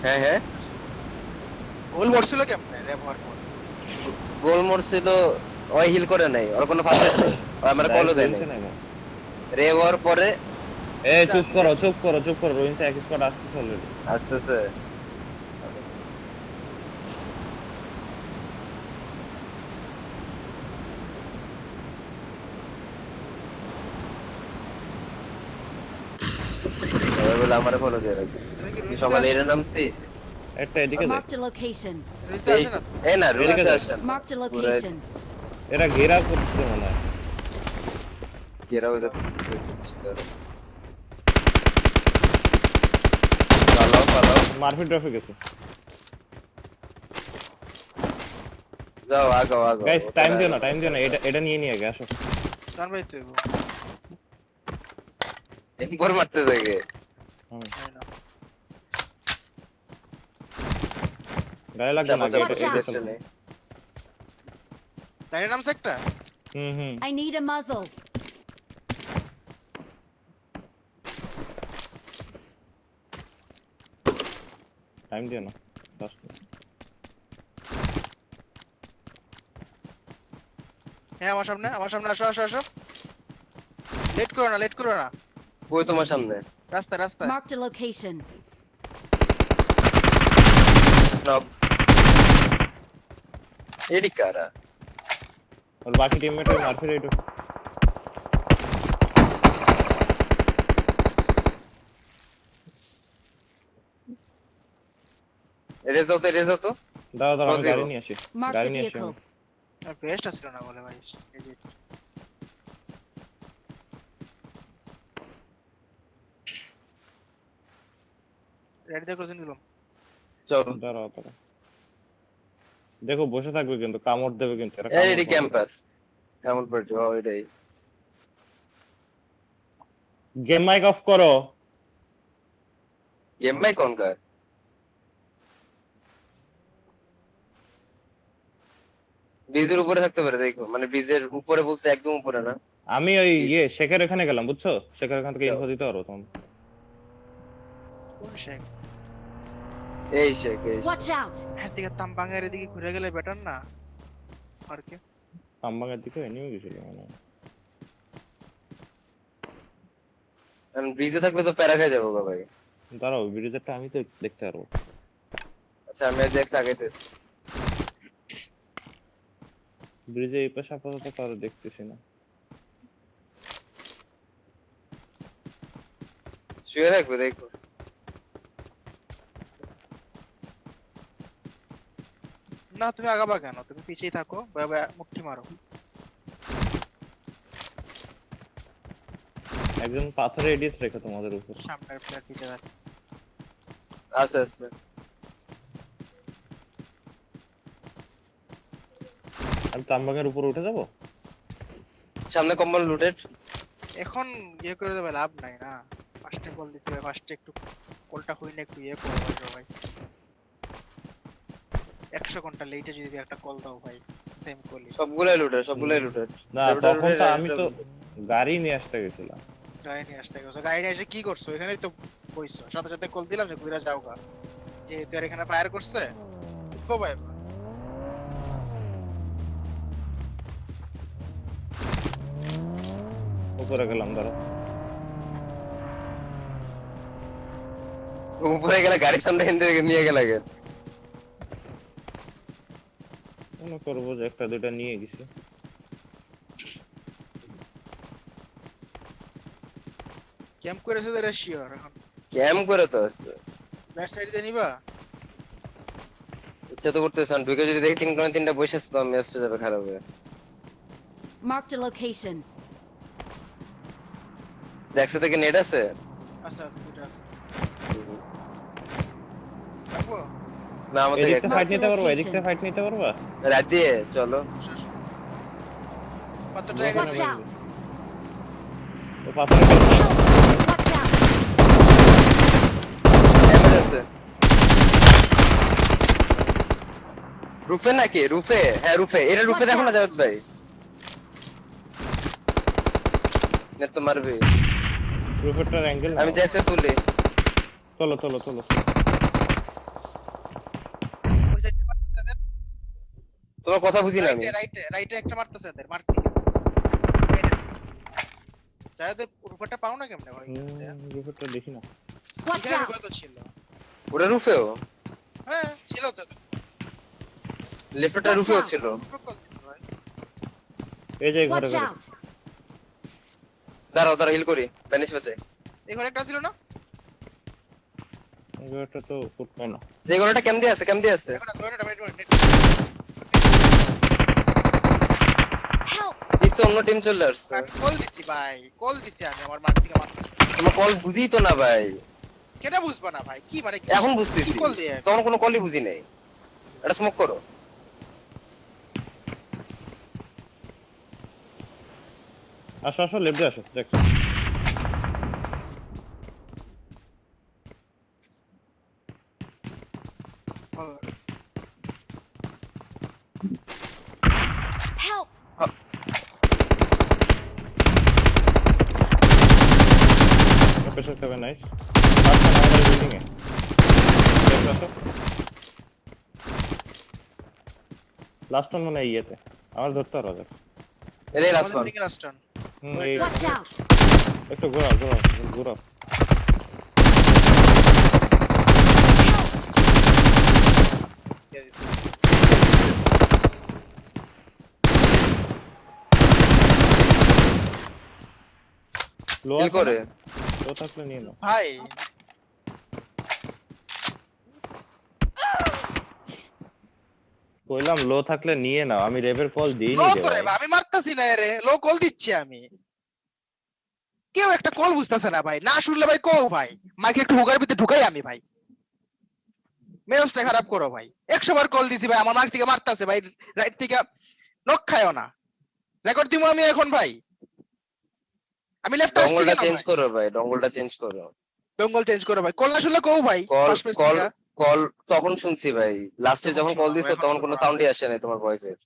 হ্যাঁ হ্যাঁ, গোল মরছিল কেমনে রে ভর পর? গোল মরছিল। ওই হিল করে নাই, ওর কোনো ফার্স্ট এড নাই, ও আমার কলও দেয় নাই। রে হওয়ার পরে এই চুপ করো চুপ করো চুপ করো, রোহিন এক স্কোয়াড আসতেছে অলরেডি। আসতেছে। সবাই বলে আমারে ফলো দিয়ে রাখছে। তুমি কি কি রুইসে সকালে আসছো? এর নামছি। একটা এদিকে দেখ, Marked a location. রুইসে আসে না? এই না রুইসে এদিকে আসেন। Marked a location. এরা ঘেরা করছে মনে হয়। কেরা ওদের পালাও পালাও, মারপিট ট্রাফিক গেছে। যাও আগাও আগাও। গাইস টাইম দিও না, টাইম দিও না, এটা এটা নিয়ে নিয়ে আগে আসো। জান ভাই তুই একবার মারতে যাবে। হুম, তাই না? গায়ে লাগবে না, যাবো এটা যাবো, এটা এই চলো। নেই। তাই নামছে একটা? হুম I need a muzzle. Time দিও না, 10 মিনিট। হ্যাঁ আমার সামনে আসো আসো আসো। লেট করো না। ওই তোমার সামনে রাস্তা Marked a location. নক। এডি কারা और बाकी टीममेट को मार फिर रेड এরেজ দাও তো। দাও দাও, আমি Positive. গাড়ি নিয়ে আসি, Marked গাড়ি a নিয়ে আসি vehicle. আমি। আর বেস্ট আসছিল না বলে ভাই এডিট। রেড দিয়ে ক্লোজিং দিলাম। চল দাঁড়াও দাঁড়াও, দেখো বসে থাকবে কিন্তু কামড় দেবে কিন্তু এরা। এডি ক্যাম্পার কেমন পড়ছে ওইটাই। গেম মাইক অফ করো। গেম ভাই কোন কার ব্রিজের উপরে থাকতে পারে দেখো, মানে ব্রিজের উপরে বলছে, একদম উপরে না। আমি ওই শেখের এখানে গেলাম, বুঝছো? শেখের এখান থেকে ইনফো দিতে পারো তুমি। কোন শেখ? এই শেখ এই Watch out. এদিকে তামবাঙ্গের এদিকে ঘুরে গেলে বেটার না? আর কি? আমবাগের দিকে এনিমি গেছিল মানে। আমি ব্রিজে থাকলে তো প্যারা খেয়ে যাবো গো ভাই। দাঁড়াও, ব্রিজেরটা আমি তো দেখতে পারবো। আচ্ছা আমি জ্যাক্স আগাইতেছি। ব্রিজে এই পাশে আপাতত কারো দেখতেছি না। শুয়ে থাকবে দেখো। না তুমি আগাবা কেন? তুমি পিছেই থাকো, বাবা মুঠি মারো। একজন পাথরে এডিস রেখে তোমাদের উপর। সামনের প্লেয়ার পিছে যাচ্ছে। আচ্ছা আচ্ছা আমি তামবাগের উপর উঠে যাবো। সামনে কম্বল লুটেড। এখন ইয়ে করে দেবে লাভ নাই না। ফার্স্টে বল দিছি ভাই, ফার্স্টে একটু কলটা হই না, একটু ইয়ে করো ভাই সবাই। 100 ঘন্টা লেটে যদি একটা কল দাও ভাই, সেম কলই। সবগুলাই লুটেড। না তখন তো আমি তো গাড়ি নিয়ে আসতে গেছিলাম। গাড়ি নিয়ে আসতে গেছো, গাড়ি নিয়ে এসে কি করছো? এখানেই তো বইছো, সাথে সাথে কল দিলাম যে ঘুরে যাও গা, যেহেতু আর এখানে ফায়ার করছে উঠবো ভাই। উপরে গেলাম, দাঁড়াও। উপরে গেলে গাড়ির সামনে হেন্দে নিয়ে গেলে গে। মনে করবো যে একটা দুইটা নিয়ে গেছি। ক্যাম্প করেছে তো শিওর এখন। ক্যাম করে তো আছে। লেফট সাইড দিয়ে নিবা? ইচ্ছা তো করতেছেন, ঢুকে যদি দেখি তিনটা বসে আছে তো ম্যাচটা যাবে খারাপ হয়ে। Marked a location. জ্যাক্সে থেকে নেট আছে। আচ্ছা দুটো আছে। থাকবো? না আমাদের এদিক থেকে ফাইট নিতে পারবো, এদিক থেকে ফাইট নিতে পারবা। রাত দিয়ে চলো। কতটা Watch out. তো পাথরে Watch out. ড্যামেজ আছে। রুফে নাকি? রুফে, হ্যাঁ রুফে। এটা রুফে দেখো না জাভেদ ভাই। নেট তো মারবে। রুফেরটার অ্যাঙ্গেল। আমি জ্যাক্সে তুলি। চলো চলো চলো। আমি জ্যাক্সে তুলি। ওই পাথরে। একটা। ওই পাথরে। ড্যামেজ আছে। ওই পাথরে। ড্যামেজ আছে। তোমার কথা বুঝি না আমি। রাইটে একটা মারতেছে এদের মারতে চাইতে রুফটা পাও না কেমনে ভাই রুফটা দেখি না। Watch এখানে out! কত ছিল ওটা রুফেও, হ্যাঁ ছিল তো লেফটটা রুফেও ছিল। কল দিছে ভাই এই যে ঘরে Watch ঘরে out! দাঁড়াও হিল করি, ভ্যানিশ বাঁচে। এখানে একটা ছিল না এই ঘরটা তো করতে না। এই গলাটা কেমন দিয়ে আছে? এখন আছে ওটা নেট Help! দিচ্ছে অন্য টিম চলে আসছে। আমি কল দিছি ভাই কল দিছি আমি আমার মার থেকে মারতে তোমার কল বুঝি তো না ভাই। কেন বুঝবা না ভাই কি মানে এখন বুঝতেছি, কল দিয়ে তখন কোনো কলই বুঝি নাই। এটা স্মোক করো। আসো আসো লেফটে আসো দেখ। Help! প্রেসার খাবে নাইস। লাস্ট ওয়ান আমাদের বিল্ডিং এ দেখ আসো। লাস্ট ওয়ান মানে ইয়েতে আমার ধরতে হবে ওদের। এটাই লাস্ট ওয়ান। লাস্ট টার্ন এই Watch out! একটু ঘোরাও ঘোরাও ঘোরাও। দিয়ে দিছি লো হিল করে। লো থাকলে নিয়ে নাও। ভাই কইলাম লো থাকলে নিয়ে নাও, আমি রেভের কল দিই লো নি করে ভাই। আমি মারতাছি না রে লো কল দিচ্ছি আমি কেউ একটা কল বুঝতেছে না ভাই না শুনলে ভাই কও ভাই মাইকে একটু হুগার ভিতরে ঢুকাই আমি ভাই মেজাজটা খারাপ করো ভাই 100 বার কল দিছি ভাই আমার মাইক থেকে মারতাছে ভাই রাইট থেকে নক খায়ও না রেকর্ড দিমু আমি এখন ভাই আমি লেফট আসছি ডঙ্গলটা কেন চেঞ্জ ভাই? করো ভাই, ডঙ্গলটা চেঞ্জ করো। দঙ্গল চেঞ্জ করো ভাই কল না শুনলে কও ভাই কল ফার্স্ট পেজ কল থেকে কল তখন শুনছি ভাই, লাস্টে তখন যখন শোনো, কল দিছো এখন তখন শোনো কোনো না। সাউন্ডই আসে নাই তোমার ভয়েসের।